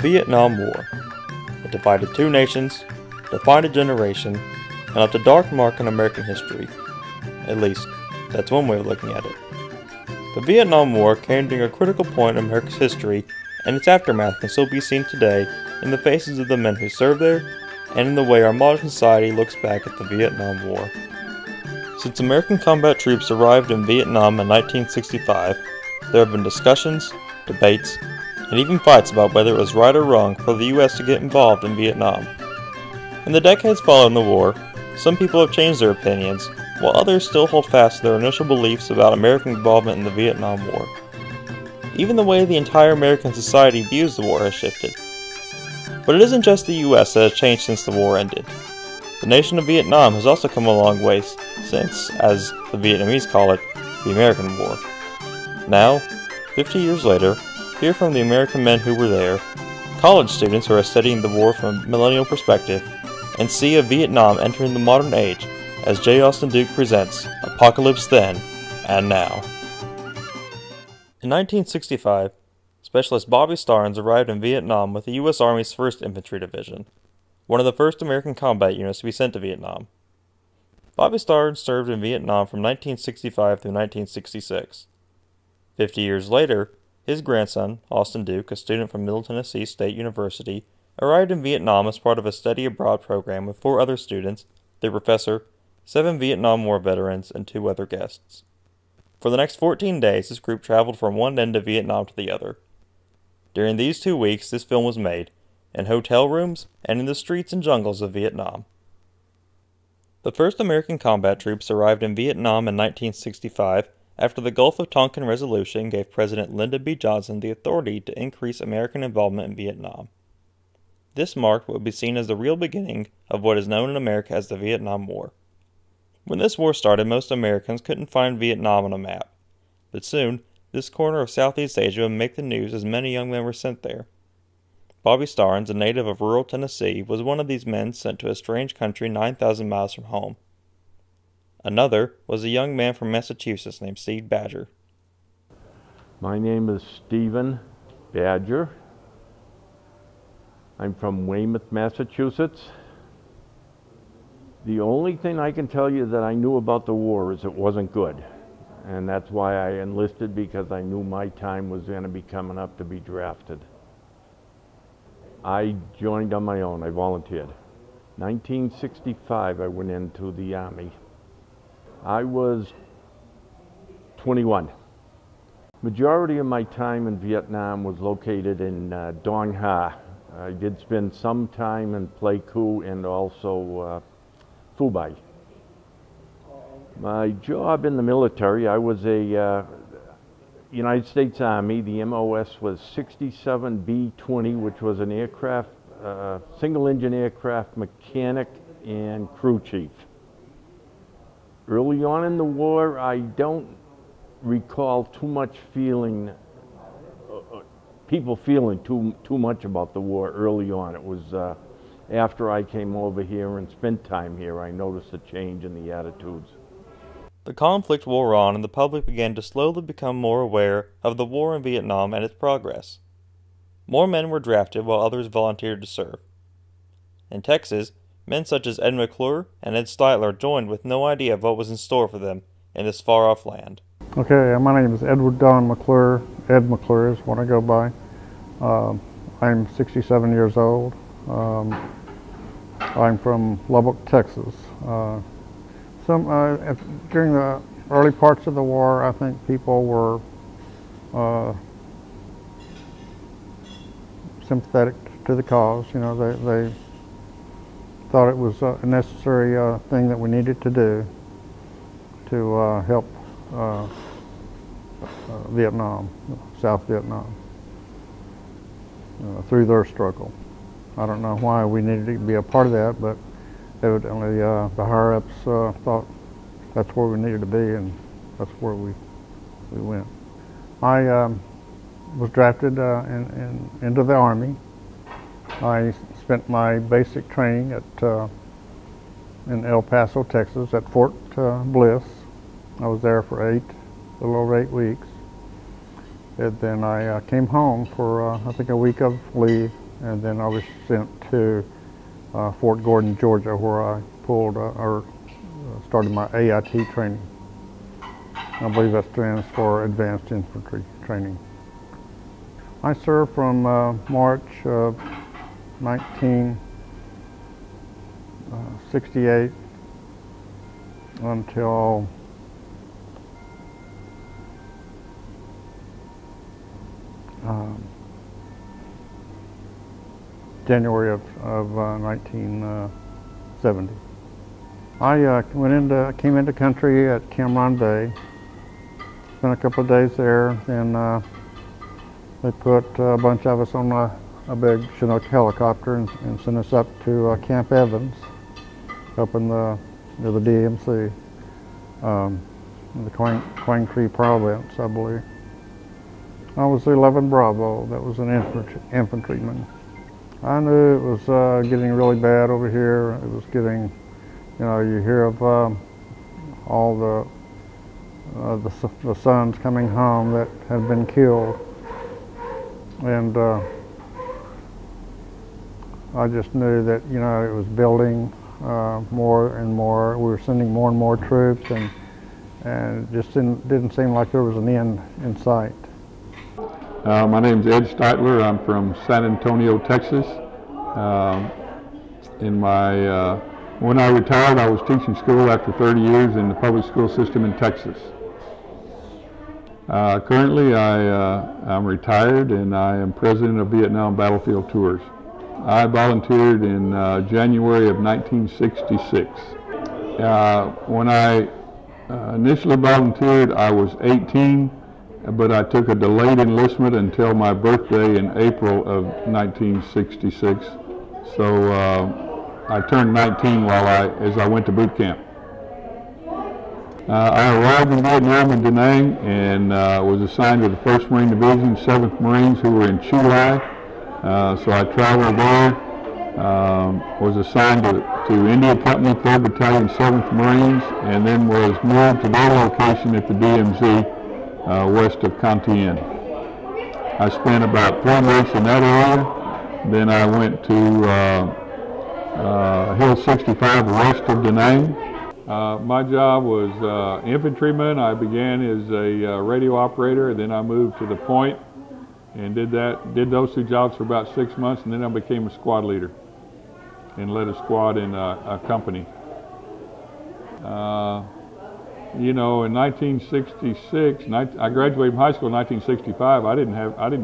Vietnam War. It divided two nations, defined a generation, and left a dark mark on American history. At least, that's one way of looking at it. The Vietnam War came during a critical point in America's history, and its aftermath can still be seen today in the faces of the men who served there, and in the way our modern society looks back at the Vietnam War. Since American combat troops arrived in Vietnam in 1965, there have been discussions, debates, and even fights about whether it was right or wrong for the U.S. to get involved in Vietnam. In the decades following the war, some people have changed their opinions, while others still hold fast to their initial beliefs about American involvement in the Vietnam War. Even the way the entire American society views the war has shifted. But it isn't just the U.S. that has changed since the war ended. The nation of Vietnam has also come a long way since, as the Vietnamese call it, the American War. Now, 50 years later, hear from the American men who were there, college students who are studying the war from a millennial perspective, and see a Vietnam entering the modern age as J. Austin Duke presents Apocalypse Then and Now. In 1965, Specialist Bobby Starnes arrived in Vietnam with the U.S. Army's 1st Infantry Division, one of the first American combat units to be sent to Vietnam. Bobby Starnes served in Vietnam from 1965 through 1966. 50 years later, his grandson, Austin Duke, a student from Middle Tennessee State University, arrived in Vietnam as part of a study abroad program with 4 other students, their professor, 7 Vietnam War veterans, and 2 other guests. For the next 14 days, this group traveled from one end of Vietnam to the other. During these 2 weeks, this film was made, in hotel rooms and in the streets and jungles of Vietnam. The first American combat troops arrived in Vietnam in 1965 after the Gulf of Tonkin Resolution gave President Lyndon B. Johnson the authority to increase American involvement in Vietnam. This marked what would be seen as the real beginning of what is known in America as the Vietnam War. When this war started, most Americans couldn't find Vietnam on a map, but soon, this corner of Southeast Asia would make the news as many young men were sent there. Bobby Starnes, a native of rural Tennessee, was one of these men sent to a strange country 9,000 miles from home. Another was a young man from Massachusetts named Steve Badger. My name is Stephen Badger. I'm from Weymouth, Massachusetts. The only thing I can tell you that I knew about the war is it wasn't good. And that's why I enlisted, because I knew my time was going to be coming up to be drafted. I joined on my own. I volunteered. 1965, I went into the Army. I was 21. Majority of my time in Vietnam was located in Dong Ha. I did spend some time in Pleiku and also Phu Bai. My job in the military, I was a United States Army. The MOS was 67B-20, which was an aircraft, single-engine aircraft mechanic and crew chief. Early on in the war, I don't recall too much feeling, people feeling too much about the war early on. It was after I came over here and spent time here, I noticed a change in the attitudes. The conflict wore on, and the public began to slowly become more aware of the war in Vietnam and its progress. More men were drafted while others volunteered to serve. In Texas, men such as Ed McClure and Ed Steitler joined with no idea of what was in store for them in this far-off land. Okay, my name is Edward Don McClure. Ed McClure is what I go by. I'm 67 years old. I'm from Lubbock, Texas. During the early parts of the war, I think people were sympathetic to the cause. You know, they thought it was a necessary thing that we needed to do to help Vietnam, South Vietnam, through their struggle. I don't know why we needed to be a part of that, but evidently the higher-ups thought that's where we needed to be, and that's where we went. I was drafted into the Army. I spent my basic training in El Paso, Texas, at Fort Bliss. I was there for a little over 8 weeks. And then I came home for, I think, a week of leave, and then I was sent to Fort Gordon, Georgia, where I started my AIT training. I believe that stands for Advanced Infantry Training. I served from March of 1968 until January of 1970. I came into country at Cam Ranh Bay. Spent a couple of days there, then they put a bunch of us on a big Chinook helicopter and sent us up to Camp Evans, up in near the DMC, in the Quang Tri province, I believe. I was the 11 Bravo. That was an infantryman. I knew it was getting really bad over here. It was getting, you hear of all the sons coming home that had been killed, and I just knew that it was building more and more. We were sending more and more troops, and it just didn't seem like there was an end in sight. My name's Ed Steitler. I'm from San Antonio, Texas. When I retired, I was teaching school after 30 years in the public school system in Texas. Currently, I'm retired and I am president of Vietnam Battlefield Tours. I volunteered in January of 1966. When I initially volunteered, I was 18. But I took a delayed enlistment until my birthday in April of 1966. So I turned 19 as I went to boot camp. I arrived in Vietnam in Da Nang and was assigned to the 1st Marine Division, 7th Marines, who were in Chu Lai. So I traveled there, was assigned to India Company, 3rd Battalion, 7th Marines, and then was moved to their location at the DMZ. West of Con Thien. I spent about 4 months in that area. Then I went to Hill 65 west of Da Nang. My job was infantryman. I began as a radio operator, and then I moved to the point and did those 2 jobs for about 6 months, and then I became a squad leader and led a squad in a company. In 1966, I graduated from high school in 1965. I didn't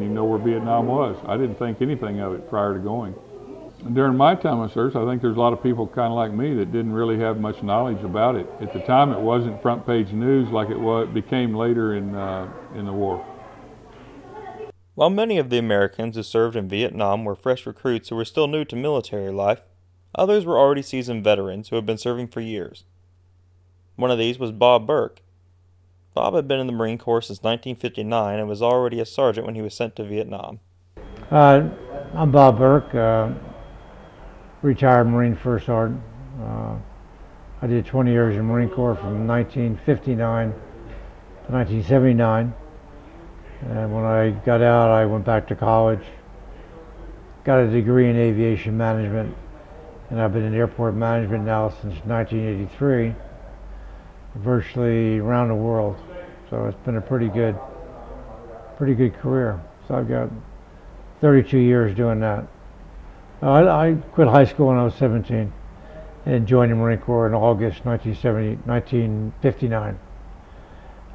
even know where Vietnam was. I didn't think anything of it prior to going. During my time of service, I think there's a lot of people kind of like me that didn't really have much knowledge about it. At the time, it wasn't front page news like it became later in the war. While many of the Americans who served in Vietnam were fresh recruits who were still new to military life, others were already seasoned veterans who had been serving for years. One of these was Bob Burke. Bob had been in the Marine Corps since 1959 and was already a sergeant when he was sent to Vietnam. I'm Bob Burke, retired Marine First Sergeant. I did 20 years in the Marine Corps from 1959 to 1979. And when I got out, I went back to college, got a degree in aviation management, and I've been in airport management now since 1983. Virtually around the world, so it's been a pretty good career. So I've got 32 years doing that. I quit high school when I was 17 and joined the Marine Corps in August 1959.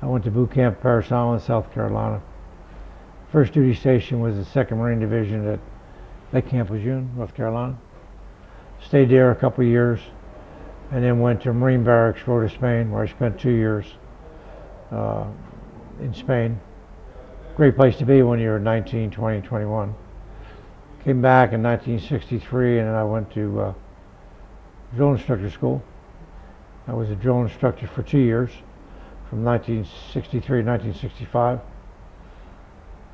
I went to boot camp Parris Island, South Carolina. First duty station was the 2nd Marine Division at Lake Camp Lejeune, North Carolina. Stayed there a couple of years, and then went to Marine Barracks, Rota, Spain, where I spent 2 years in Spain. Great place to be when you're 19, 20, 21. Came back in 1963, and then I went to drill instructor school. I was a drill instructor for 2 years, from 1963 to 1965.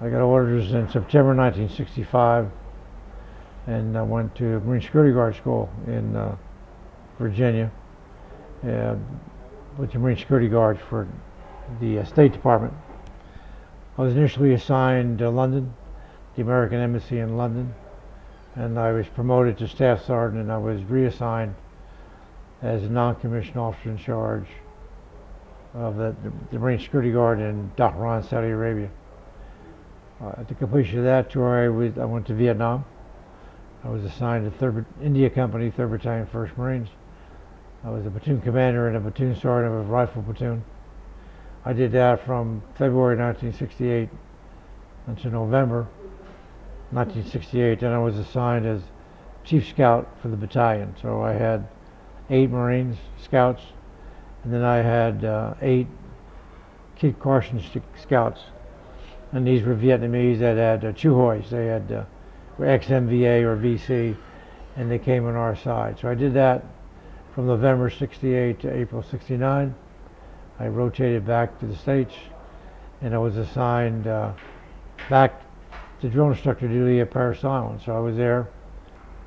I got orders in September 1965, and I went to Marine Security Guard School in Virginia, with the Marine Security Guards for the State Department. I was initially assigned to London, the American Embassy in London, and I was promoted to staff sergeant, and I was reassigned as a non-commissioned officer in charge of the Marine Security Guard in Dhahran, Saudi Arabia. At the completion of that tour, I went to Vietnam. I was assigned to 3rd India Company, 3rd Battalion, 1st Marines. I was a platoon commander and a platoon sergeant of a rifle platoon. I did that from February 1968 until November 1968. Then I was assigned as chief scout for the battalion. So I had 8 Marines, scouts, and then I had 8 Kit Carson scouts. And these were Vietnamese that had Chu Hois. They had were ex-MVA or VC, and they came on our side. So I did that from November 68 to April 69. I rotated back to the States, and I was assigned back to drill instructor duty at Parris Island. So I was there.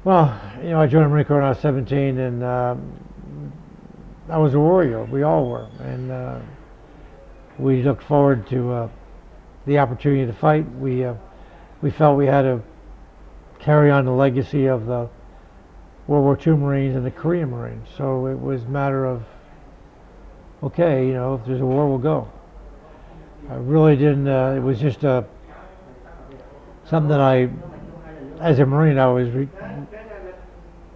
Well, you know, I joined the Marine Corps when I was 17, and I was a warrior. We all were, and we looked forward to the opportunity to fight. We felt we had to carry on the legacy of the World War II Marines and the Korean Marines. So it was a matter of, okay, you know, if there's a war, we'll go. I really didn't, it was just something that as a Marine, I was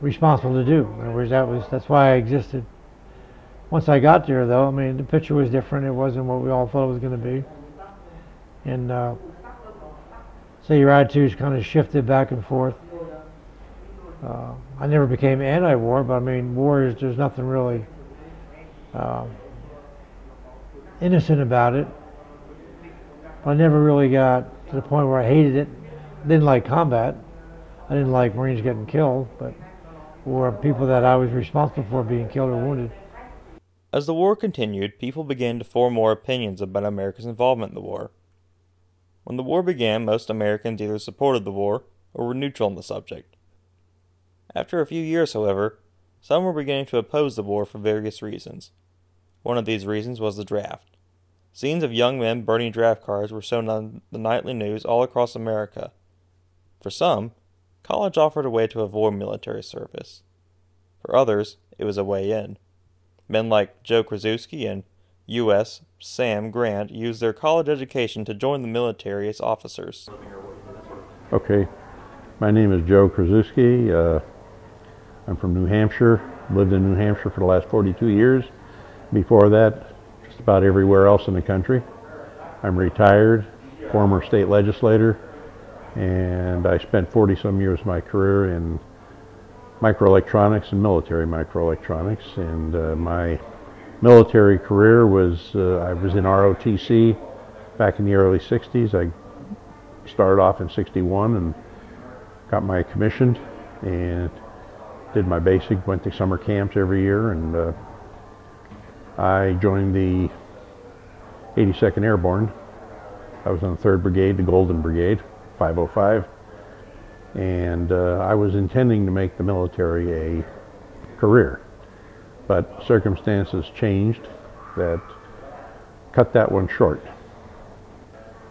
responsible to do. In other words, that's why I existed. Once I got there, though, I mean, the picture was different. It wasn't what we all thought it was going to be. And so your attitudes kind of shifted back and forth. I never became anti-war, but I mean, there's nothing really innocent about it. I never really got to the point where I hated it. Didn't like combat. I didn't like Marines getting killed, or people that I was responsible for being killed or wounded. As the war continued, people began to form more opinions about America's involvement in the war. When the war began, most Americans either supported the war or were neutral on the subject. After a few years, however, some were beginning to oppose the war for various reasons. One of these reasons was the draft. Scenes of young men burning draft cards were shown on the nightly news all across America. For some, college offered a way to avoid military service. For others, it was a way in. Men like Joe Krasuski and U.S. Sam Grant used their college education to join the military as officers. Okay, my name is Joe Krasuski. I'm from New Hampshire. Lived in New Hampshire for the last 42 years. Before that, just about everywhere else in the country. I'm retired, former state legislator, and I spent 40-some years of my career in microelectronics and military microelectronics. And my military career was, I was in ROTC back in the early 60s. I started off in 61 and got my commissioned and did my basic, went to summer camps every year, and I joined the 82nd Airborne. I was on the 3rd Brigade, the Golden Brigade, 505, and I was intending to make the military a career. But circumstances changed that cut that one short.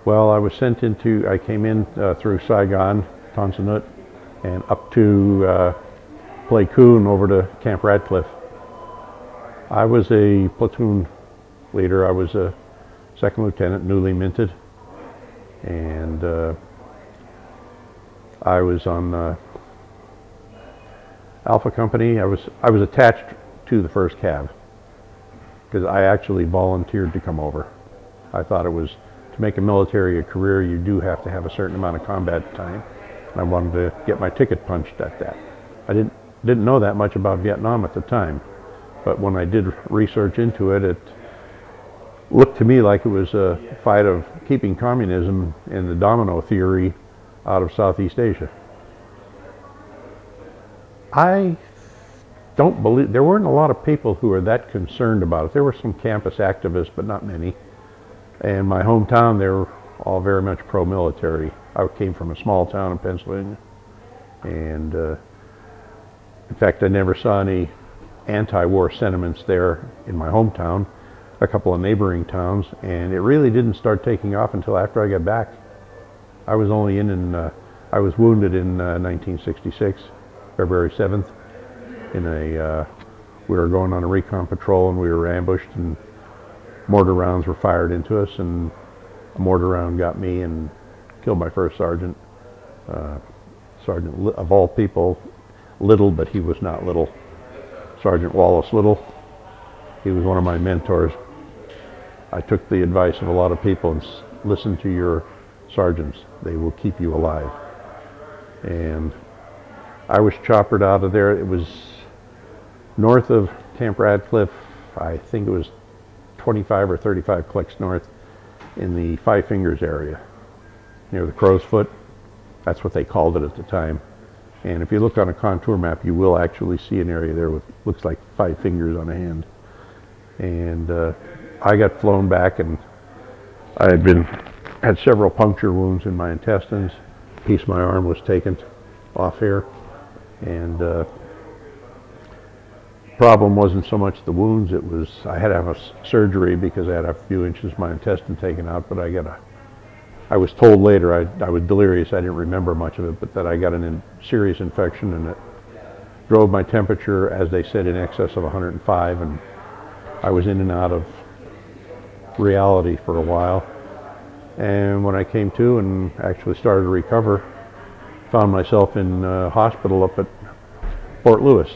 Well, I was sent into, I came in through Saigon, Tan Son Nhut, and up to Pleiku over to Camp Radcliffe. I was a platoon leader. I was a 2nd lieutenant, newly minted, and I was on Alpha Company. I was attached to the 1st Cav because I actually volunteered to come over. I thought it was, to make a military a career, you do have to have a certain amount of combat time, and I wanted to get my ticket punched at that. I didn't know that much about Vietnam at the time, but when I did research into it, it looked to me like it was a fight of keeping communism and the domino theory out of Southeast Asia. I don't believe, there weren't a lot of people who were that concerned about it. There were some campus activists, but not many. And my hometown, they were all very much pro-military. I came from a small town in Pennsylvania, and in fact, I never saw any anti-war sentiments there in my hometown, a couple of neighboring towns, and it really didn't start taking off until after I got back. I was only in I was wounded in 1966, February 7th. We were going on a recon patrol and we were ambushed and mortar rounds were fired into us, and a mortar round got me and killed my first sergeant. Sergeant, of all people, Little, but he was not Little. Sergeant Wallace Little. He was one of my mentors. I took the advice of a lot of people and listen to your sergeants. They will keep you alive. And I was choppered out of there. It was north of Camp Radcliffe. I think it was 25 or 35 clicks north in the Five Fingers area, near the Crow's Foot. That's what they called it at the time. And if you look on a contour map, you will actually see an area there with looks like 5 fingers on a hand. And I got flown back, and I had several puncture wounds in my intestines. A piece of my arm was taken off here, and problem wasn't so much the wounds, it was I had to have a surgery because I had a few inches of my intestine taken out, but I was told later, I was delirious, I didn't remember much of it, but that I got a serious infection, and it drove my temperature, as they said, in excess of 105, and I was in and out of reality for a while. And when I came to and actually started to recover, found myself in a hospital up at Fort Lewis,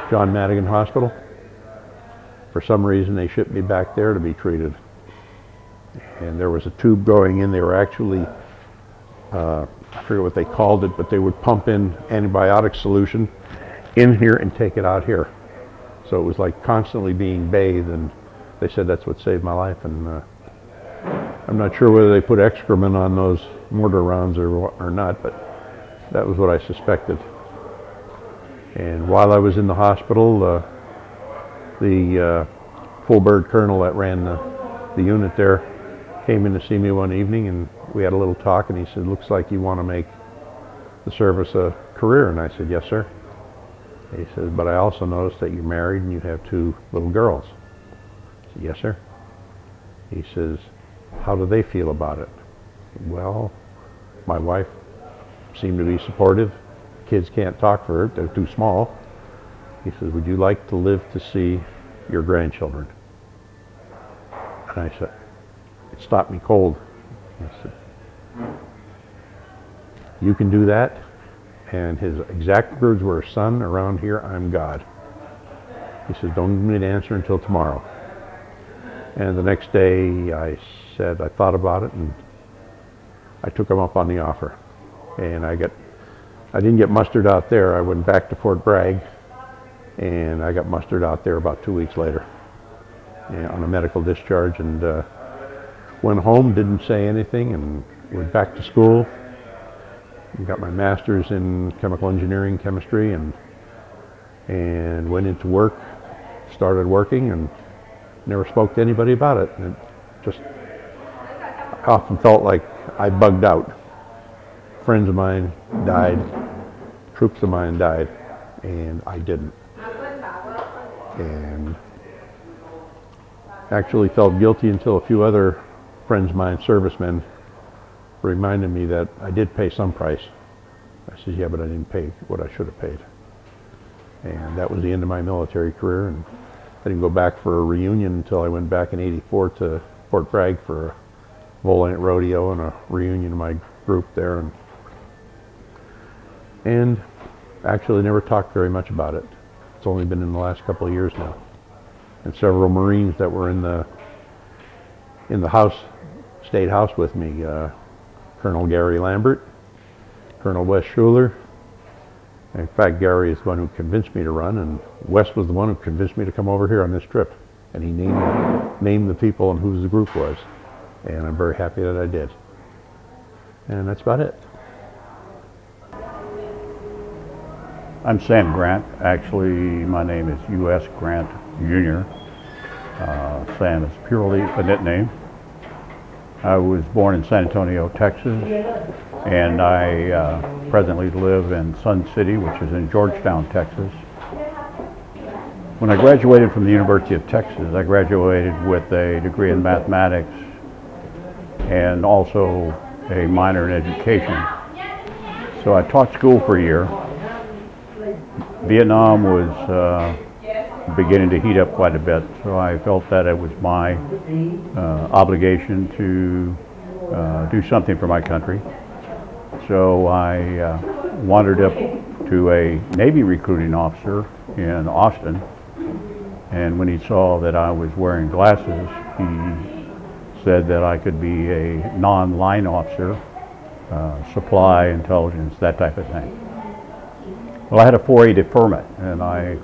John Madigan Hospital. For some reason they shipped me back there to be treated. And there was a tube going in. They were actually, I forget what they called it, but they would pump in antibiotic solution in here and take it out here. So it was like constantly being bathed, and they said that's what saved my life. And I'm not sure whether they put excrement on those mortar rounds or not, but that was what I suspected. And while I was in the hospital, the full bird colonel that ran the unit there came in to see me one evening, and we had a little talk, and he said, "Looks like you want to make the service a career." And I said, "Yes, sir." He says, "But I also noticed that you're married and you have 2 little girls." I said, "Yes, sir." He says, "How do they feel about it?" "Well, my wife seemed to be supportive. Kids can't talk for her, they're too small." He says, "Would you like to live to see your grandchildren?" And I said, it stopped me cold. I said, "You can do that?" And his exact words were, "Son, around here I'm God." He says, "Don't give me an answer until tomorrow." And the next day I said, I thought about it, and I took him up on the offer. And I didn't get mustered out there. I went back to Fort Bragg, and I got mustered out there about 2 weeks later on a medical discharge, and went home, didn't say anything, and went back to school. Got my master's in chemical engineering, chemistry, and went into work, started working, and never spoke to anybody about it. And I often felt like I bugged out. Friends of mine died, troops of mine died, and I didn't. And actually felt guilty until a few other friends of mine, servicemen, reminded me that I did pay some price. I said, "Yeah, but I didn't pay what I should have paid." And that was the end of my military career, and I didn't go back for a reunion until I went back in '84 to Fort Bragg for a Volant rodeo and a reunion of my group there, and actually never talked very much about it. It's only been in the last couple of years now. And several Marines that were in the house, state house with me, Colonel Gary Lambert, Colonel Wes Schuler. In fact, Gary is the one who convinced me to run, and Wes was the one who convinced me to come over here on this trip. And he named the people and who the group was. And I'm very happy that I did. And that's about it. I'm Sam Grant. Actually, my name is U.S. Grant Jr. Sam is purely a nickname. I was born in San Antonio, Texas, and I presently live in Sun City, which is in Georgetown, Texas. When I graduated from the University of Texas, I graduated with a degree in mathematics and also a minor in education. So I taught school for a year. Vietnam was beginning to heat up quite a bit, so I felt that it was my obligation to do something for my country. So I wandered up to a Navy recruiting officer in Austin, and when he saw that I was wearing glasses, he said that I could be a non-line officer, supply, intelligence, that type of thing. Well, I had a 4A deferment, and I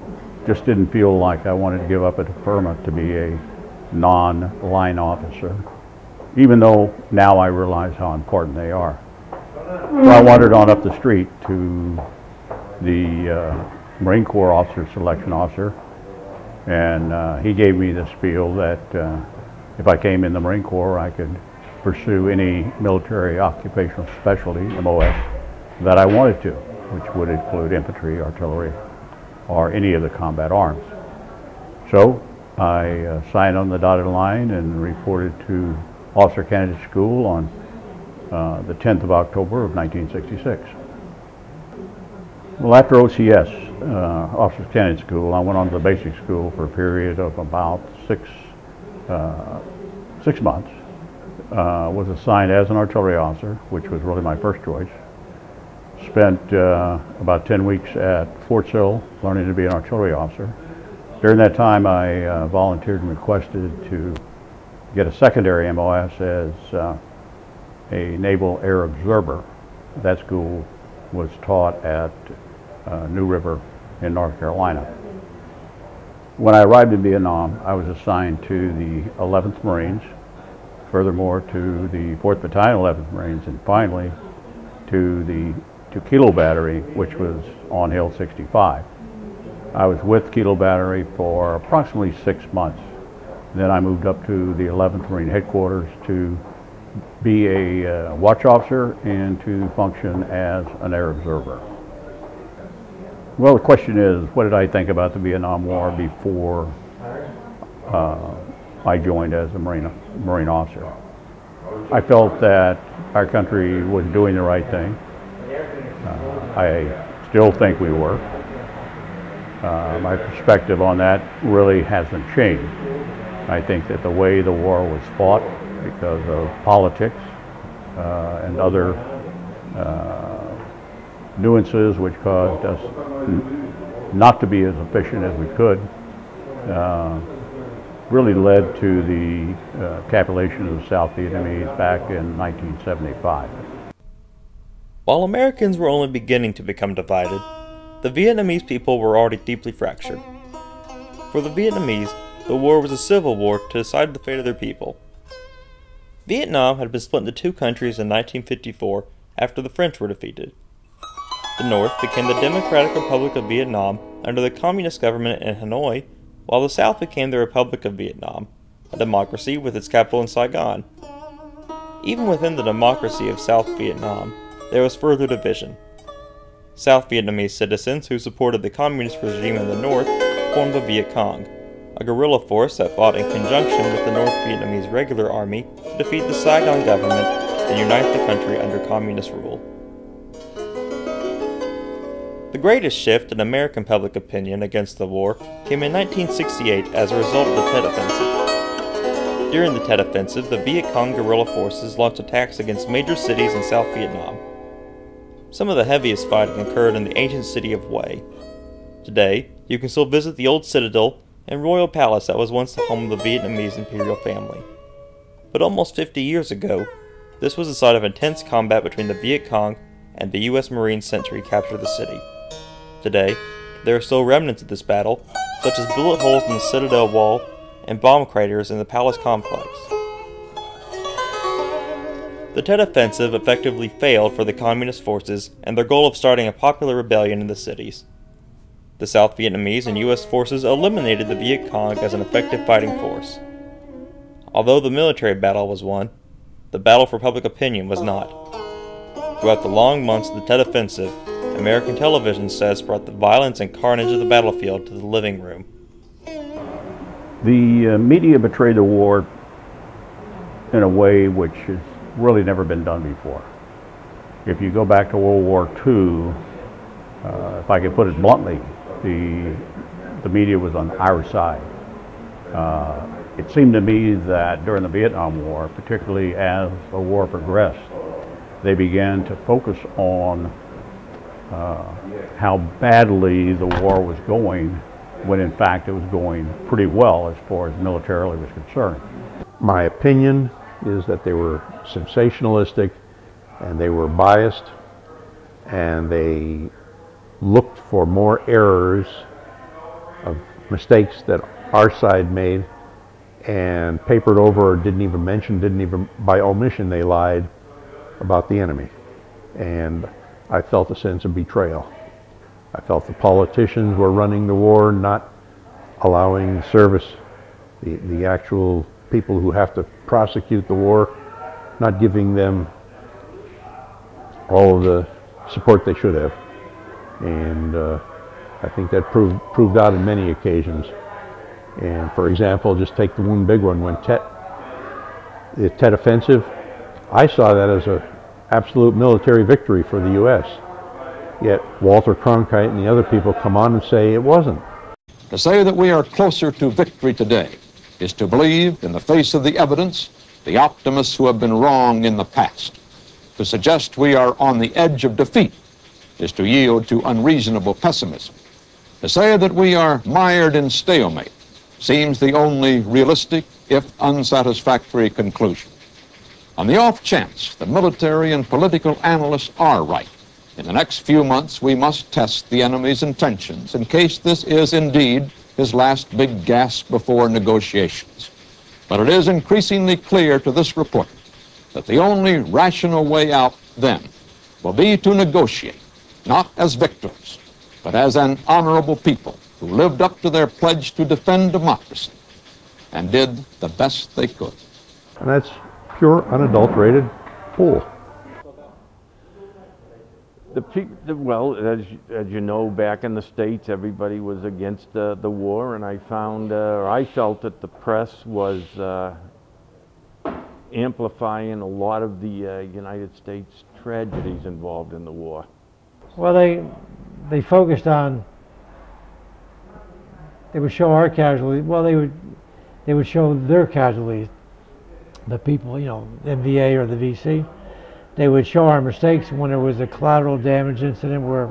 just didn't feel like I wanted to give up a deferment to be a non-line officer, even though now I realize how important they are. So I wandered on up the street to the Marine Corps Officer Selection Officer, and he gave me the spiel that if I came in the Marine Corps, I could pursue any military occupational specialty, MOS, that I wanted to, which would include infantry, artillery, or any of the combat arms. So I signed on the dotted line and reported to Officer Candidate School on the 10th of October of 1966. Well, after OCS, Officer Candidate School, I went on to the basic school for a period of about six months. Was assigned as an artillery officer, which was really my first choice. Spent about 10 weeks at Fort Sill learning to be an artillery officer. During that time, I volunteered and requested to get a secondary MOS as a Naval Air Observer. That school was taught at New River in North Carolina. When I arrived in Vietnam, I was assigned to the 11th Marines, furthermore to the 4th Battalion 11th Marines, and finally to the Kilo Battery, which was on Hill 65. I was with Kilo Battery for approximately 6 months. Then I moved up to the 11th Marine Headquarters to be a watch officer and to function as an air observer. Well, the question is, what did I think about the Vietnam War before I joined as a Marine officer? I felt that our country was doing the right thing. I still think we were. My perspective on that really hasn't changed. I think that the way the war was fought because of politics and other nuances which caused us not to be as efficient as we could really led to the capitulation of the South Vietnamese back in 1975. While Americans were only beginning to become divided, the Vietnamese people were already deeply fractured. For the Vietnamese, the war was a civil war to decide the fate of their people. Vietnam had been split into two countries in 1954 after the French were defeated. The North became the Democratic Republic of Vietnam under the Communist government in Hanoi, while the South became the Republic of Vietnam, a democracy with its capital in Saigon. Even within the democracy of South Vietnam, there was further division. South Vietnamese citizens who supported the communist regime in the North formed the Viet Cong, a guerrilla force that fought in conjunction with the North Vietnamese regular army to defeat the Saigon government and unite the country under communist rule. The greatest shift in American public opinion against the war came in 1968 as a result of the Tet Offensive. During the Tet Offensive, the Viet Cong guerrilla forces launched attacks against major cities in South Vietnam. Some of the heaviest fighting occurred in the ancient city of Hue. Today, you can still visit the old citadel and royal palace that was once the home of the Vietnamese imperial family. But almost 50 years ago, this was the site of intense combat between the Viet Cong and the U.S. Marines sent to recapture the city. Today, there are still remnants of this battle, such as bullet holes in the citadel wall and bomb craters in the palace complex. The Tet Offensive effectively failed for the communist forces and their goal of starting a popular rebellion in the cities. The South Vietnamese and U.S. forces eliminated the Viet Cong as an effective fighting force. Although the military battle was won, the battle for public opinion was not. Throughout the long months of the Tet Offensive, American television sets brought the violence and carnage of the battlefield to the living room. The media betrayed the war in a way which has really never been done before. If you go back to World War II, if I could put it bluntly, the media was on our side. It seemed to me that during the Vietnam War, particularly as the war progressed, they began to focus on how badly the war was going, when in fact it was going pretty well as far as militarily was concerned. My opinion is that they were sensationalistic and they were biased and they looked for more errors of mistakes that our side made and papered over or didn't even by omission they lied about the enemy. And I felt a sense of betrayal. I felt the politicians were running the war, not allowing service, the actual people who have to prosecute the war, not giving them all of the support they should have. And I think that proved out in many occasions. And for example, just take the one big one, when the Tet Offensive, I saw that as an absolute military victory for the U.S. Yet Walter Cronkite and the other people come on and say it wasn't. To say that we are closer to victory today is to believe, in the face of the evidence, the optimists who have been wrong in the past. To suggest we are on the edge of defeat is to yield to unreasonable pessimism. To say that we are mired in stalemate seems the only realistic, if unsatisfactory, conclusion. On the off chance the military and political analysts are right, in the next few months we must test the enemy's intentions in case this is indeed his last big gasp before negotiations. But it is increasingly clear to this report that the only rational way out then will be to negotiate, not as victors, but as an honorable people who lived up to their pledge to defend democracy and did the best they could. And that's pure, unadulterated bull. Well, as you know, back in the States, everybody was against the war, and I found, or I felt that the press was amplifying a lot of the United States tragedies involved in the war. Well, they focused on, they would show our casualties. Well, they would show their casualties, the people, you know, MVA or the VC. They would show our mistakes when there was a collateral damage incident where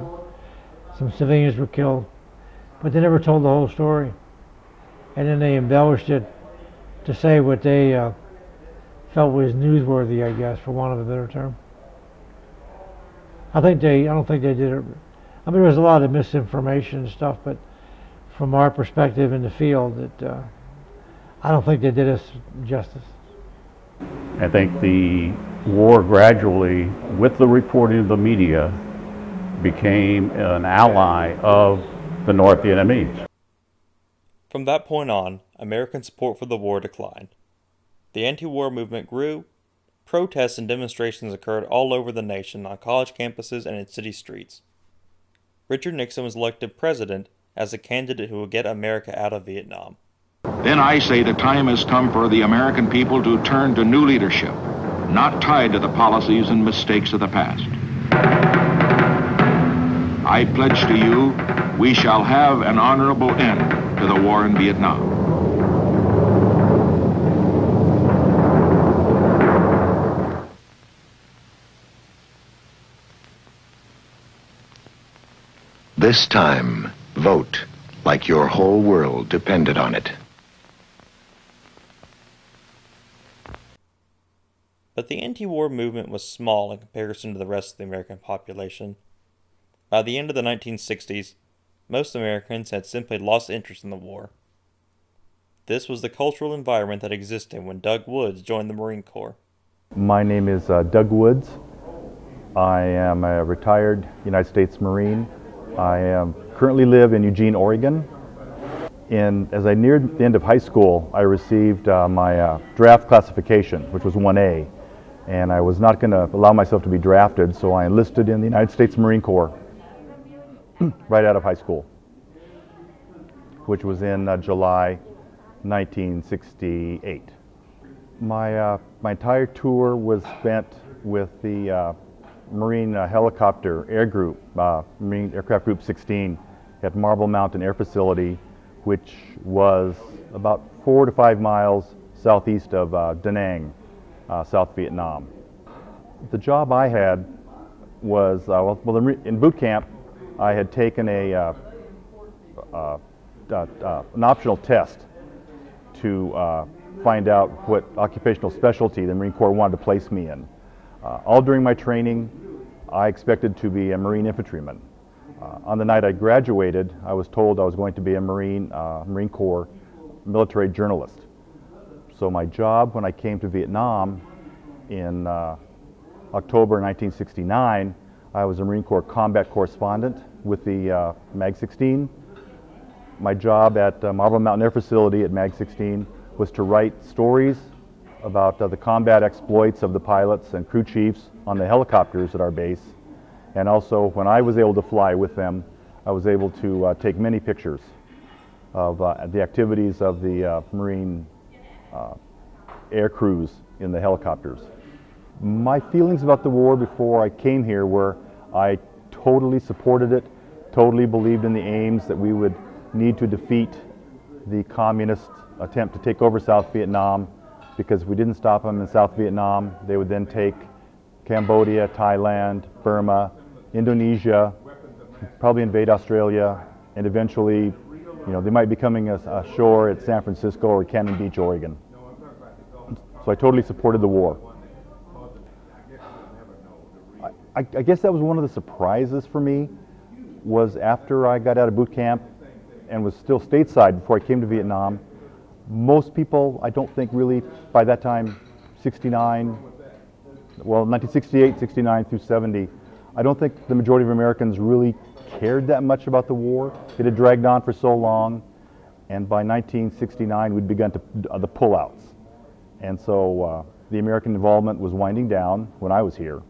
some civilians were killed, but they never told the whole story. And then they embellished it to say what they felt was newsworthy, I guess, for want of a better term. I don't think they did it. I mean, there was a lot of misinformation and stuff, but from our perspective in the field, that I don't think they did us justice. I think the war gradually, with the reporting of the media, became an ally of the North Vietnamese. From that point on, American support for the war declined. The anti-war movement grew. Protests and demonstrations occurred all over the nation on college campuses and in city streets. Richard Nixon was elected president as a candidate who would get America out of Vietnam. Then I say the time has come for the American people to turn to new leadership, not tied to the policies and mistakes of the past. I pledge to you, we shall have an honorable end to the war in Vietnam. This time, vote like your whole world depended on it. But the anti-war movement was small in comparison to the rest of the American population. By the end of the 1960s, most Americans had simply lost interest in the war. This was the cultural environment that existed when Doug Woods joined the Marine Corps. My name is Doug Woods. I am a retired United States Marine. I currently live in Eugene, Oregon. As I neared the end of high school, I received my draft classification, which was 1A. And I was not going to allow myself to be drafted, so I enlisted in the United States Marine Corps right out of high school, which was in July 1968. My entire tour was spent with the Marine helicopter air group, Marine Aircraft Group 16 at Marble Mountain Air Facility, which was about 4 to 5 miles southeast of Da Nang, South Vietnam. The job I had was, in boot camp, I had taken an optional test to find out what occupational specialty the Marine Corps wanted to place me in. All during my training, I expected to be a Marine infantryman. On the night I graduated, I was told I was going to be a Marine Corps military journalist. So my job when I came to Vietnam in October 1969, I was a Marine Corps combat correspondent with the MAG-16. My job at Marble Mountain Air Facility at MAG-16 was to write stories about the combat exploits of the pilots and crew chiefs on the helicopters at our base. And also, when I was able to fly with them, I was able to take many pictures of the activities of the Marine air crews in the helicopters. My feelings about the war before I came here were I totally supported it, totally believed in the aims that we would need to defeat the communist attempt to take over South Vietnam, because if we didn't stop them in South Vietnam, they would then take Cambodia, Thailand, Burma, Indonesia, probably invade Australia, and eventually, they might be coming ashore at San Francisco or Cannon Beach, Oregon. So I totally supported the war. I guess that was one of the surprises for me, was after I got out of boot camp and was still stateside before I came to Vietnam, most people, I don't think really, by that time, 1968, 69 through 70, I don't think the majority of Americans really cared that much about the war. It had dragged on for so long, and by 1969 we'd begun the pullouts. And so the American involvement was winding down when I was here.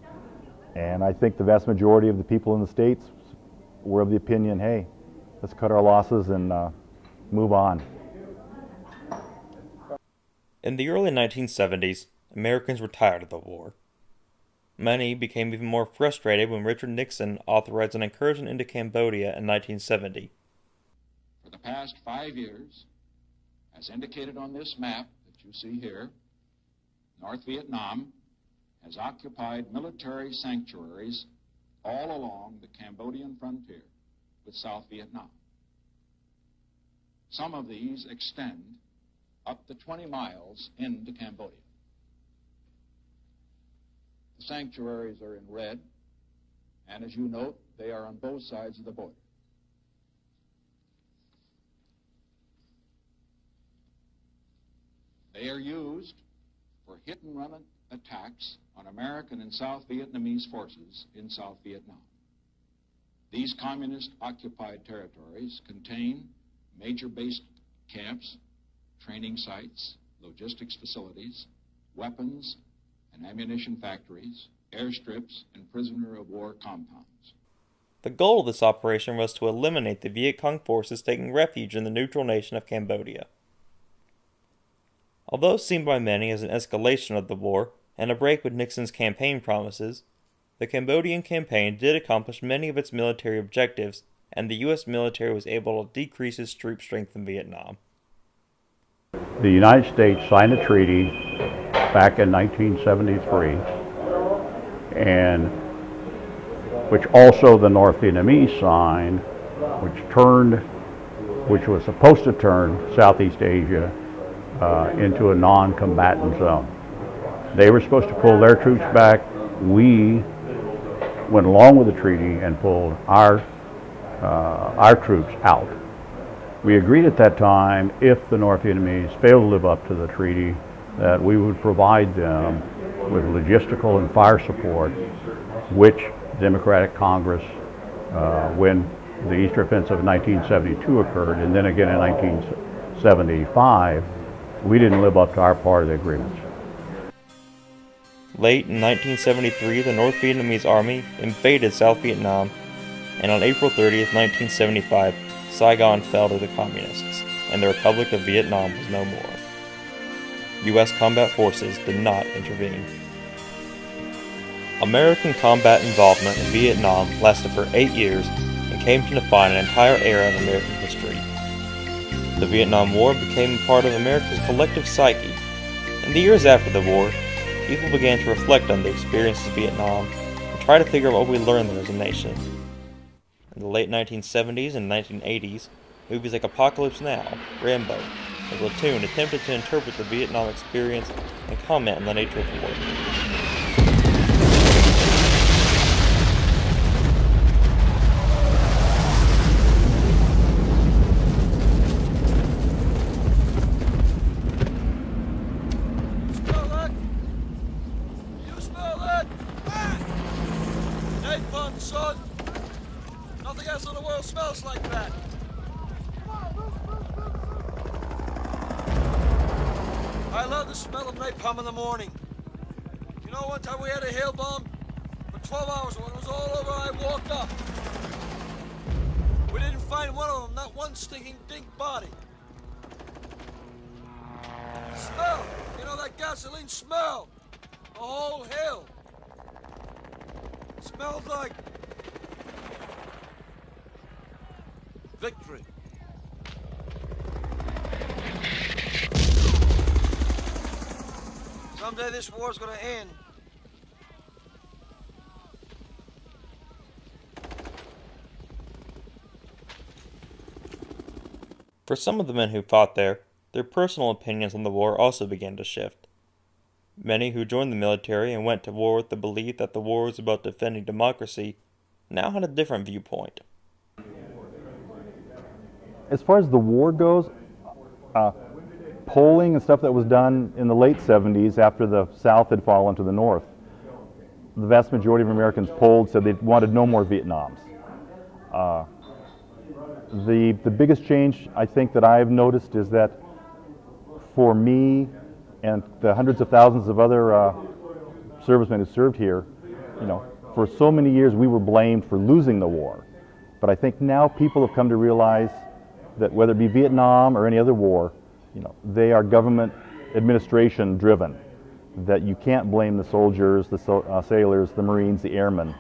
And I think the vast majority of the people in the States were of the opinion, hey, let's cut our losses and move on. In the early 1970s, Americans were tired of the war. Many became even more frustrated when Richard Nixon authorized an incursion into Cambodia in 1970. For the past 5 years, as indicated on this map that you see here, North Vietnam has occupied military sanctuaries all along the Cambodian frontier with South Vietnam. Some of these extend up to 20 miles into Cambodia. The sanctuaries are in red, and as you note, they are on both sides of the border. They are used for hit-and-run attacks on American and South Vietnamese forces in South Vietnam. These communist-occupied territories contain major base camps, training sites, logistics facilities, weapons and ammunition factories, airstrips, and prisoner-of-war compounds. The goal of this operation was to eliminate the Viet Cong forces taking refuge in the neutral nation of Cambodia. Although seen by many as an escalation of the war and a break with Nixon's campaign promises, the Cambodian campaign did accomplish many of its military objectives, and the U.S. military was able to decrease its troop strength in Vietnam. The United States signed a treaty back in 1973, and which also the North Vietnamese signed, which was supposed to turn Southeast Asia into a non-combatant zone. They were supposed to pull their troops back. We went along with the treaty and pulled our troops out. We agreed at that time, if the North Vietnamese failed to live up to the treaty, that we would provide them with logistical and fire support, which Democratic Congress, when the Easter Offensive of 1972 occurred, and then again in 1975, we didn't live up to our part of the agreements. Late in 1973, the North Vietnamese Army invaded South Vietnam, and on April 30th, 1975, Saigon fell to the Communists, and the Republic of Vietnam was no more. U.S. combat forces did not intervene. American combat involvement in Vietnam lasted for 8 years and came to define an entire era of American history. The Vietnam War became a part of America's collective psyche. In the years after the war, people began to reflect on the experiences of Vietnam and try to figure out what we learned there as a nation. In the late 1970s and 1980s, movies like Apocalypse Now, Rambo, and Platoon attempted to interpret the Vietnam experience and comment on the nature of war. Son, nothing else in the world smells like that. I love the smell of napalm in the morning. You know, one time we had a hail bomb for 12 hours. When it was all over, I walked up. We didn't find one of them, not one stinking dink body. Smell, you know that gasoline smell. The whole hill. Smelled like victory. Someday this war's gonna end. For some of the men who fought there, their personal opinions on the war also began to shift. Many who joined the military and went to war with the belief that the war was about defending democracy now had a different viewpoint. As far as the war goes, polling and stuff that was done in the late 70s after the South had fallen to the North, the vast majority of Americans polled said they wanted no more Vietnams. The biggest change I think that I've noticed is that for me and the hundreds of thousands of other servicemen who served here, you know, for so many years we were blamed for losing the war. But I think now people have come to realize that whether it be Vietnam or any other war, you know, they are government administration driven. That you can't blame the soldiers, the sailors, the Marines, the airmen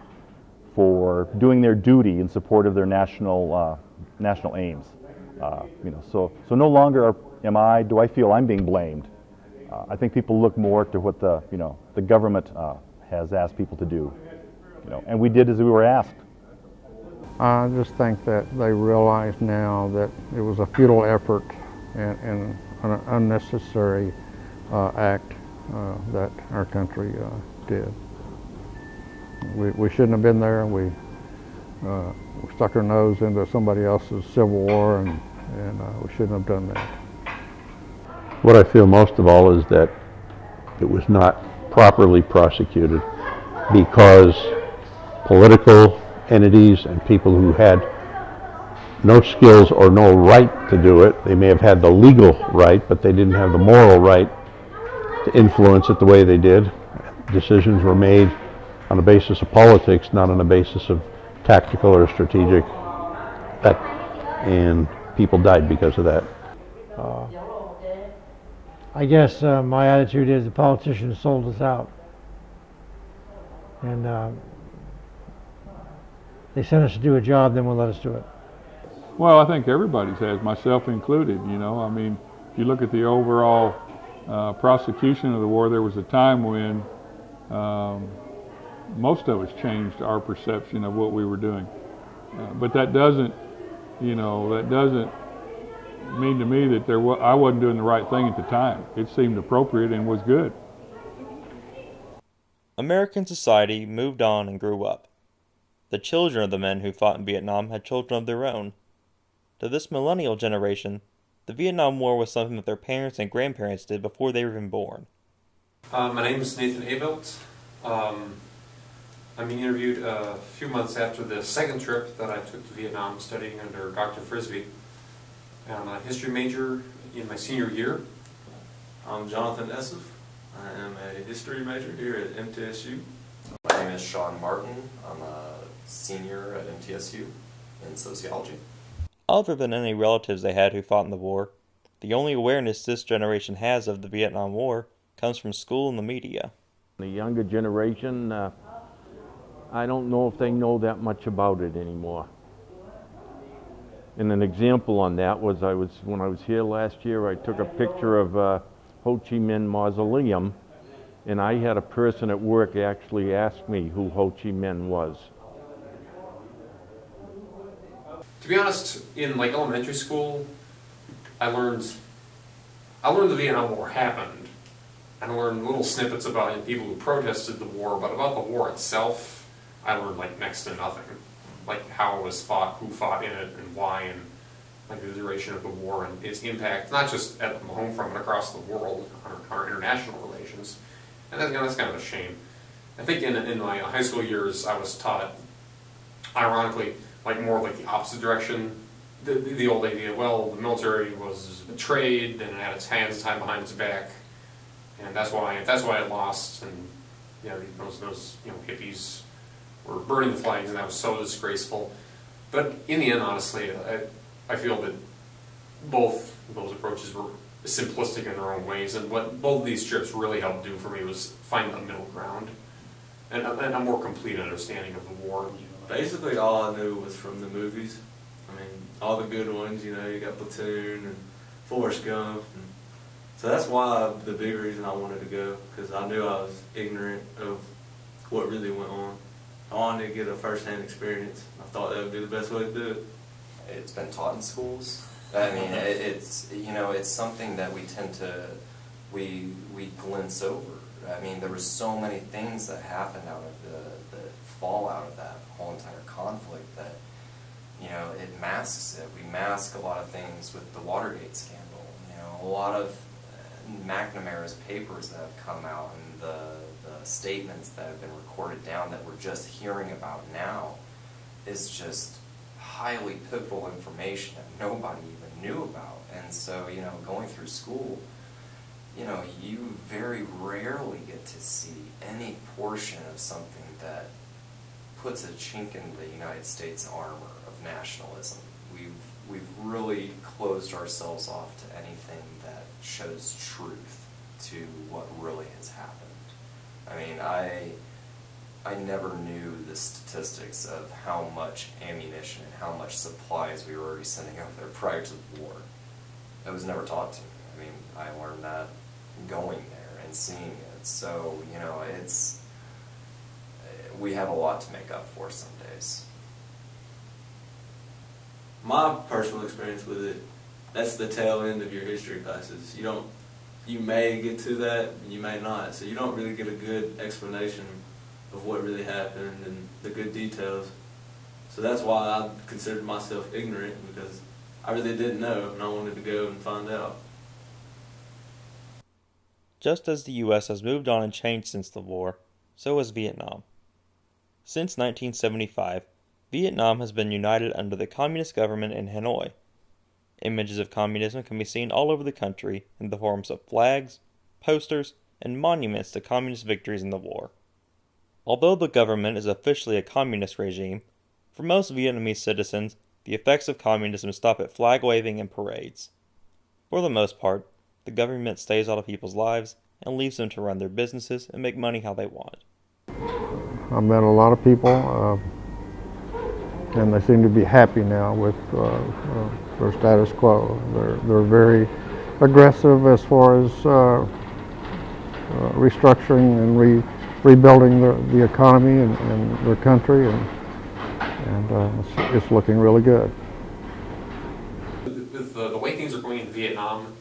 for doing their duty in support of their national aims. You know, so no longer do I feel I'm being blamed. I think people look more to what the government has asked people to do, you know, and we did as we were asked. I just think that they realize now that it was a futile effort and an unnecessary act that our country did. We shouldn't have been there. We stuck our nose into somebody else's civil war, and we shouldn't have done that. What I feel most of all is that it was not properly prosecuted because political entities and people who had no skills or no right to do it, they may have had the legal right, but they didn't have the moral right to influence it the way they did. Decisions were made on the basis of politics, not on the basis of tactical or strategic, and people died because of that. I guess my attitude is the politicians sold us out, and they sent us to do a job, then won't let us do it. Well, I think everybody's has, myself included, you know. I mean, if you look at the overall prosecution of the war, there was a time when most of us changed our perception of what we were doing. But that doesn't, you know, that doesn't mean to me that I wasn't doing the right thing at the time. It seemed appropriate and was good. American society moved on and grew up. The children of the men who fought in Vietnam had children of their own. To this millennial generation, the Vietnam War was something that their parents and grandparents did before they were even born. My name is Nathan Avelt. I'm being interviewed a few months after the second trip that I took to Vietnam studying under Dr. Frisbee. I'm a history major in my senior year. I'm Jonathan Essef. I am a history major here at MTSU. My name is Sean Martin. I'm a senior at MTSU in sociology. Other than any relatives they had who fought in the war, the only awareness this generation has of the Vietnam War comes from school and the media. The younger generation I don't know if they know that much about it anymore. And an example on that was when I was here last year, I took a picture of Ho Chi Minh Mausoleum, and I had a person at work actually ask me who Ho Chi Minh was. To be honest, in like elementary school, I learned the Vietnam War happened, and I learned little snippets about people who protested the war, but about the war itself, I learned like next to nothing. Like how it was fought, who fought in it, and why, and like the duration of the war and its impact, not just at home front, but across the world on our international relations. And that's kind of a shame. I think in my high school years, I was taught, ironically, like more like the opposite direction. The old idea, well, the military was betrayed and it had its hands tied behind its back, and that's why it lost. And you know, those hippies were burning the flags, and that was so disgraceful. But in the end, honestly, I feel that both those approaches were simplistic in their own ways, and what both of these trips really helped do for me was find a middle ground and a more complete understanding of the war. Basically, all I knew was from the movies. I mean, all the good ones, you know, you got Platoon and Forrest Gump. And so that's why the big reason I wanted to go, because I knew I was ignorant of what really went on. I wanted to get a first-hand experience. I thought that would be the best way to do it. It's been taught in schools. I mean, it's something that we tend to, we glimpse over. I mean, there were so many things that happened out of the fallout of that whole entire conflict that, you know, it masks it. We mask a lot of things with the Watergate scandal. You know, a lot of McNamara's papers that have come out and the statements that have been recorded down that we're just hearing about now is just highly pivotal information that nobody even knew about. And so, you know, going through school, you know, you very rarely get to see any portion of something that puts a chink in the United States armor of nationalism. We've really closed ourselves off to anything that shows truth to what really has happened. I mean, I never knew the statistics of how much ammunition and how much supplies we were already sending over there prior to the war. That was never taught to me. I mean, I learned that going there and seeing it. So, you know, we have a lot to make up for some days. My personal experience with it, that's the tail end of your history classes. You may get to that, and you may not. So you don't really get a good explanation of what really happened and the good details. So that's why I considered myself ignorant, because I really didn't know, and I wanted to go and find out. Just as the U.S. has moved on and changed since the war, so has Vietnam. Since 1975, Vietnam has been united under the communist government in Hanoi. Images of communism can be seen all over the country in the forms of flags, posters, and monuments to communist victories in the war. Although the government is officially a communist regime, for most Vietnamese citizens, the effects of communism stop at flag waving and parades. For the most part, the government stays out of people's lives and leaves them to run their businesses and make money how they want. I've met a lot of people, and they seem to be happy now with their status quo. They're very aggressive as far as restructuring and rebuilding the economy and their country, and it's looking really good. With the way things are going in Vietnam,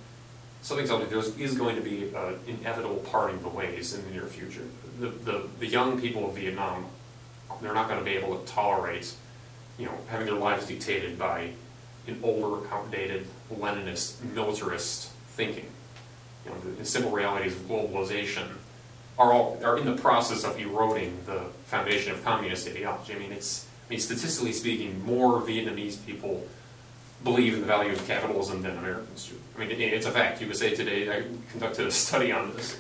something tells me there is going to be an inevitable parting of the ways in the near future. The young people of Vietnam, they're not going to be able to tolerate, you know, having their lives dictated by an older, outdated, Leninist, militarist thinking. You know, the simple realities of globalization are in the process of eroding the foundation of communist ideology. I mean, statistically speaking, more Vietnamese people believe in the value of capitalism than Americans do. I mean, it's a fact. USA Today, I conducted a study on this.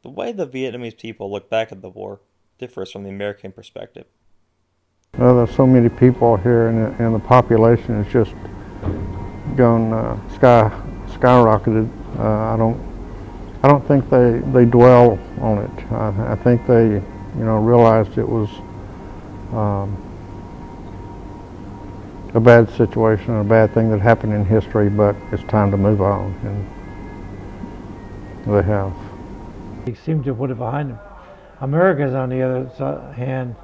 The way the Vietnamese people look back at the war differs from the American perspective. Well, there's so many people here, and the population has just gone skyrocketed. I don't think they dwell on it. I think they realized it was a bad situation, a bad thing that happened in history, but it's time to move on, and they have. They seem to put it behind them. Americans, on the other hand,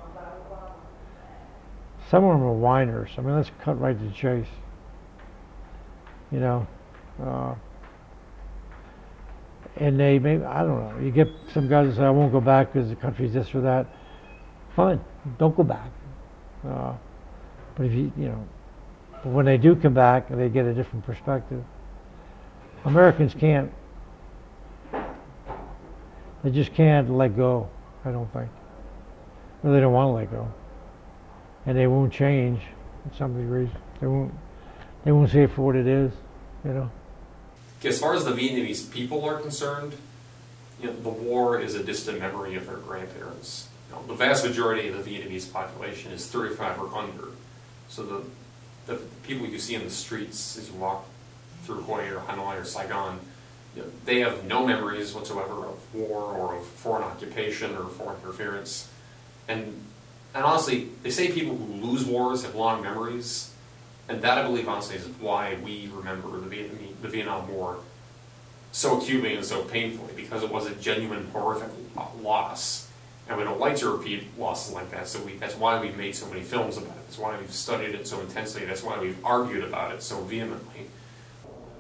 some of them are whiners. I mean, let's cut right to the chase. And they maybe, I don't know, you get some guys that say, I won't go back because the country's this or that. Fine, don't go back. But if but when they do come back, they get a different perspective. Americans can't. They just can't let go, I don't think. Or they don't want to let go. And they won't change in some degrees. They won't see it for what it is, As far as the Vietnamese people are concerned, the war is a distant memory of their grandparents. The vast majority of the Vietnamese population is 35 or under. So the people you see in the streets as you walk through Hue or Hanoi or Saigon, they have no memories whatsoever of war or of foreign occupation or foreign interference. And honestly, they say people who lose wars have long memories, and that, I believe, honestly, is why we remember the Vietnam War so acutely and so painfully, because it was a genuine, horrific loss. And we don't like to repeat losses like that, so that's why we've made so many films about it. That's why we've studied it so intensely. That's why we've argued about it so vehemently.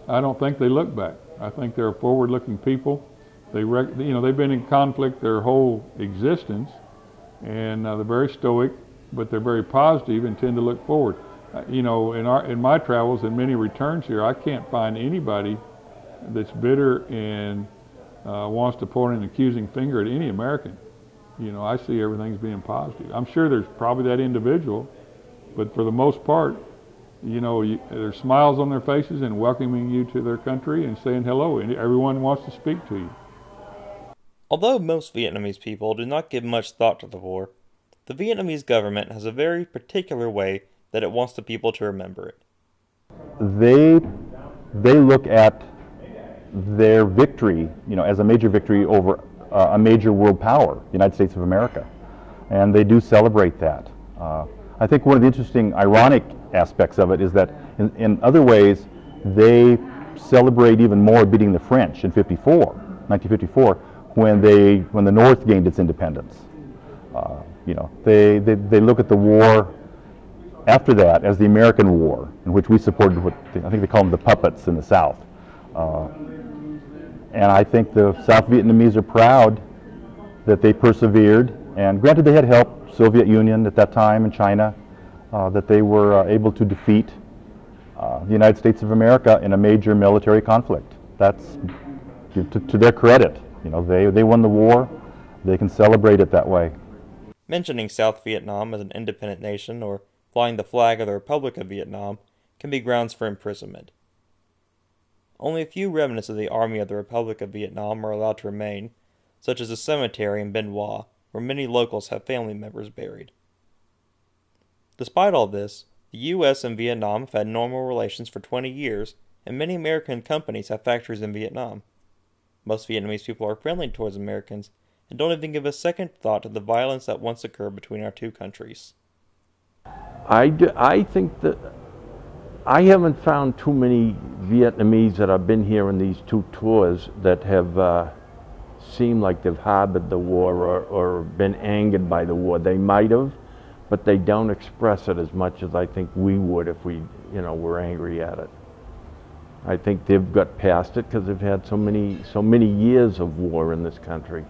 I don't think they look back. I think they're forward-looking people. They've been in conflict their whole existence, and they're very stoic, but they're very positive and tend to look forward. In my travels and many returns here, I can't find anybody that's bitter and wants to point an accusing finger at any American. I see everything's being positive. I'm sure there's probably that individual, but for the most part, there's smiles on their faces and welcoming you to their country and saying hello, and everyone wants to speak to you. Although most Vietnamese people do not give much thought to the war, the Vietnamese government has a very particular way that it wants the people to remember it. They look at their victory, as a major victory over a major world power, the United States of America, and they do celebrate that. I think one of the interesting, ironic aspects of it is that in other ways they celebrate even more beating the French in 1954, when the North gained its independence. They look at the war after that as the American War, in which we supported I think they call them the puppets in the South. And I think the South Vietnamese are proud that they persevered, and granted they had help, Soviet Union at that time and China, that they were able to defeat the United States of America in a major military conflict. That's to their credit. They won the war. They can celebrate it that way. Mentioning South Vietnam as an independent nation or flying the flag of the Republic of Vietnam can be grounds for imprisonment. Only a few remnants of the Army of the Republic of Vietnam are allowed to remain, such as a cemetery in Bien Hoa, where many locals have family members buried. Despite all this, the U.S. and Vietnam have had normal relations for 20 years, and many American companies have factories in Vietnam. Most Vietnamese people are friendly towards Americans and don't even give a second thought to the violence that once occurred between our two countries. I think that I haven't found too many Vietnamese that have been here in these two tours that have seemed like they've harbored the war or been angered by the war. They might have, but they don't express it as much as I think we would if we, were angry at it. I think they've got past it because they've had so many years of war in this country.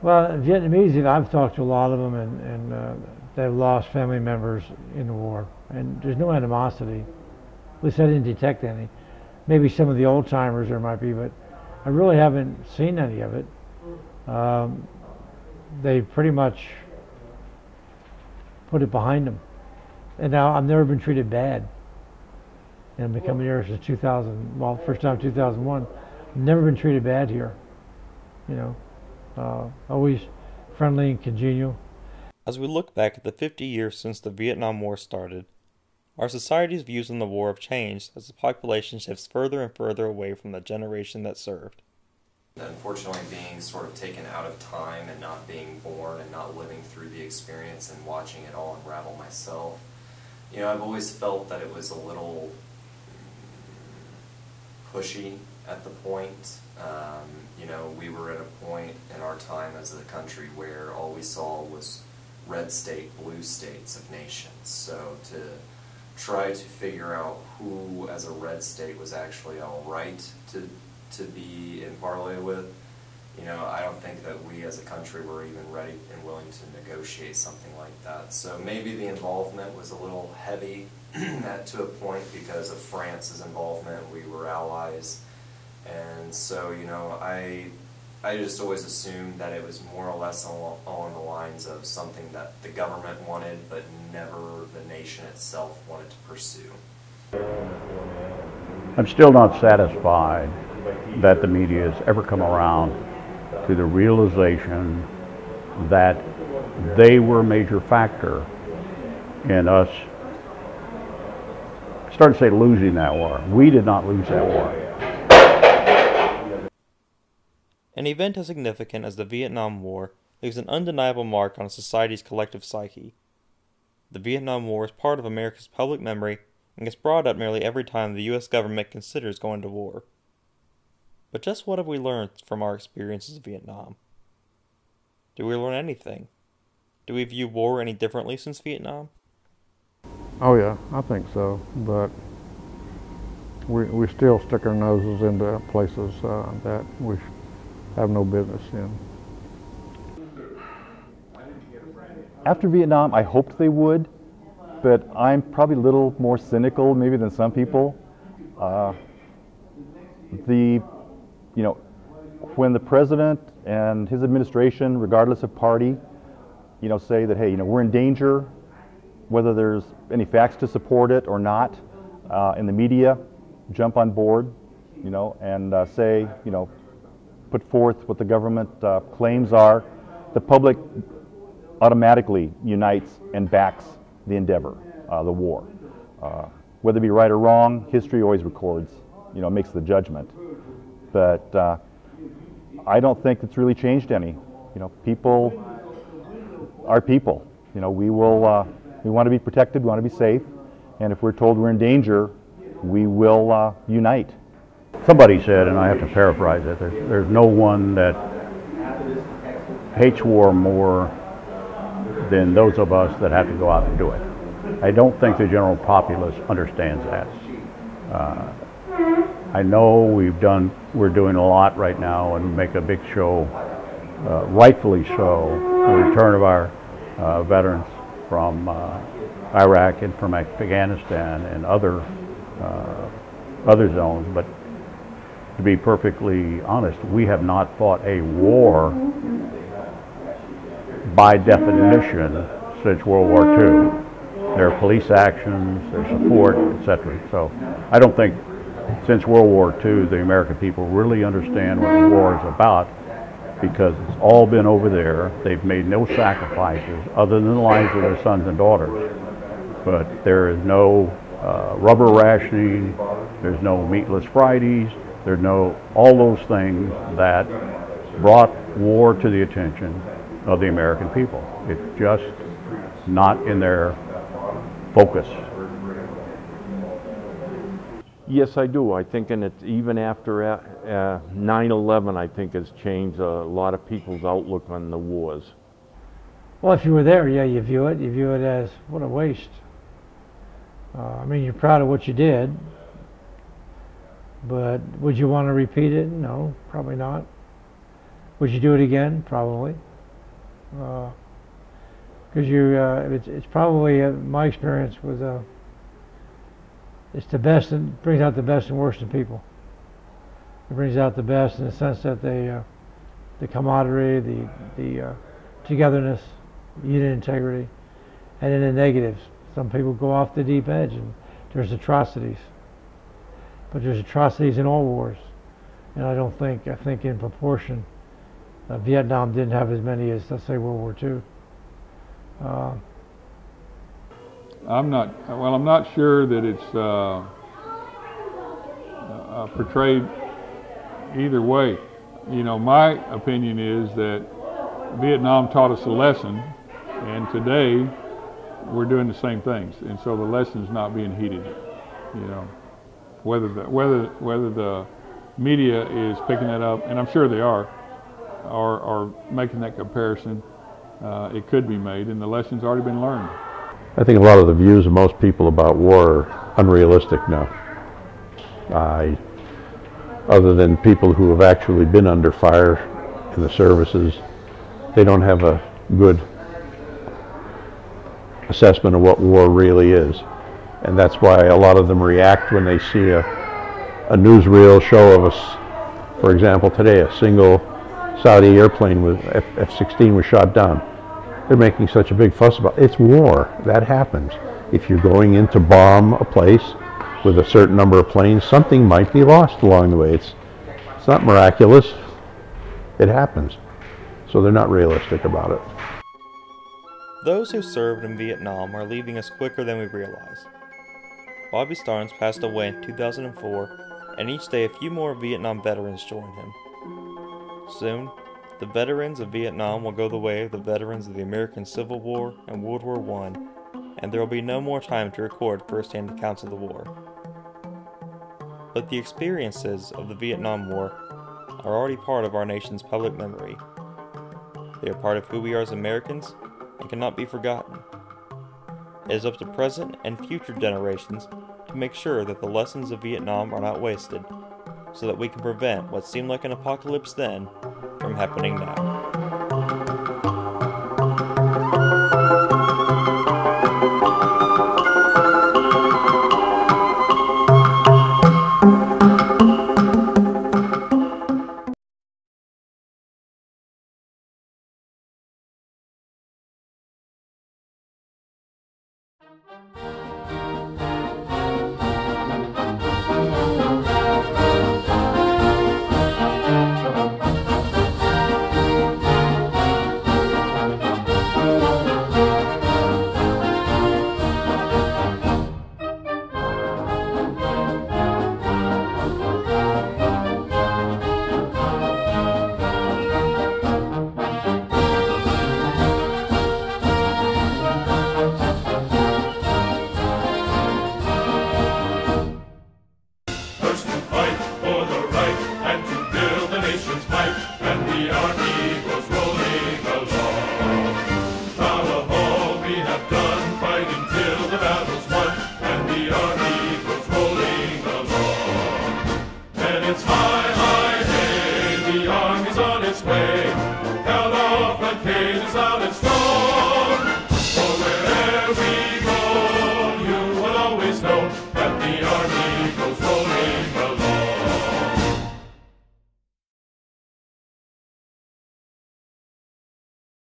Well, Vietnamese, I've talked to a lot of them, and they've lost family members in the war, and there's no animosity. At least I didn't detect any. Maybe some of the old timers there might be, but I really haven't seen any of it. They pretty much put it behind them. And now I've never been treated bad. And I've been coming here since 2000, well, first time 2001. I've never been treated bad here. Always friendly and congenial. As we look back at the 50 years since the Vietnam War started, our society's views on the war have changed as the population shifts further and further away from the generation that served. Unfortunately, being sort of taken out of time and not being born and not living through the experience and watching it all unravel myself, you know, I've always felt that it was a little pushy at the point. You know, we were at a point in our time as a country where all we saw was red state, blue states of nations. So to try to figure out who as a red state was actually all right to be in parley with, you know, I don't think that we as a country were even ready and willing to negotiate something like that. So maybe the involvement was a little heavy to a point because of France's involvement. We were allies. And so, you know, I just always assumed that it was more or less along the lines of something that the government wanted, but never the nation itself wanted to pursue. I'm still not satisfied that the media has ever come around to the realization that they were a major factor in us, starting to say, losing that war. We did not lose that war. An event as significant as the Vietnam War leaves an undeniable mark on a society's collective psyche. The Vietnam War is part of America's public memory and gets brought up nearly every time the U.S. government considers going to war. But just what have we learned from our experiences in Vietnam? Do we learn anything? Do we view war any differently since Vietnam? Oh yeah, I think so, but we still stick our noses into places that we have no business in. After Vietnam, I hoped they would, but I'm probably a little more cynical maybe than some people. You know, when the president and his administration, regardless of party, you know, say that, hey, you know, we're in danger, whether there's any facts to support it or not, in the media, jump on board, you know, and say, you know, put forth what the government claims are, the public automatically unites and backs the endeavor, the war. Whether it be right or wrong, history always records, you know, makes the judgment. But I don't think it's really changed any. You know, people are people. You know, we want to be protected, we want to be safe, and if we're told we're in danger, we will unite. Somebody said, and I have to paraphrase it, there's no one that hates war more than those of us that have to go out and do it. I don't think the general populace understands that. I know we're doing a lot right now and make a big show, rightfully so, the return of our veterans from Iraq and from Afghanistan and other zones, but to be perfectly honest, we have not fought a war by definition since World War II. There are police actions, there's support, etc. So I don't think since World War II the American people really understand what the war is about, because it's all been over there. They've made no sacrifices other than the lives of their sons and daughters. But there is no rubber rationing, there's no meatless Fridays, there's no all those things that brought war to the attention of the American people. It's just not in their focus. Yes, I do. I think, and it's even after 9/11, I think has changed a lot of people's outlook on the wars. Well, if you were there, yeah, you view it as, what a waste. I mean, you're proud of what you did, but would you want to repeat it? No, probably not. Would you do it again? Probably. Because it's probably, my experience with, it's the best, and brings out the best and worst in people. It brings out the best in the sense that the camaraderie, the togetherness, unit integrity, and then the negatives. Some people go off the deep edge, and there's atrocities. But there's atrocities in all wars, and I think in proportion, Vietnam didn't have as many as, let's say, World War II. I'm not sure that it's portrayed either way. You know, my opinion is that Vietnam taught us a lesson, and today we're doing the same things, and so the lesson's not being heeded. You know, whether the media is picking that up, and I'm sure they are making that comparison, it could be made, and the lesson's already been learned. I think a lot of the views of most people about war are unrealistic now. Other than people who have actually been under fire in the services, they don't have a good assessment of what war really is. And that's why a lot of them react when they see a newsreel show of us. For example, today a single Saudi airplane with F-16 was shot down. They're making such a big fuss about it. It's war. That happens. If you're going in to bomb a place with a certain number of planes, something might be lost along the way. It's not miraculous. It happens. So they're not realistic about it. Those who served in Vietnam are leaving us quicker than we realize. Bobby Starnes passed away in 2004, and each day a few more Vietnam veterans join him. Soon, the veterans of Vietnam will go the way of the veterans of the American Civil War and World War I, and there will be no more time to record first-hand accounts of the war. But the experiences of the Vietnam War are already part of our nation's public memory. They are part of who we are as Americans and cannot be forgotten. It is up to present and future generations to make sure that the lessons of Vietnam are not wasted, so that we can prevent what seemed like an apocalypse then from happening now.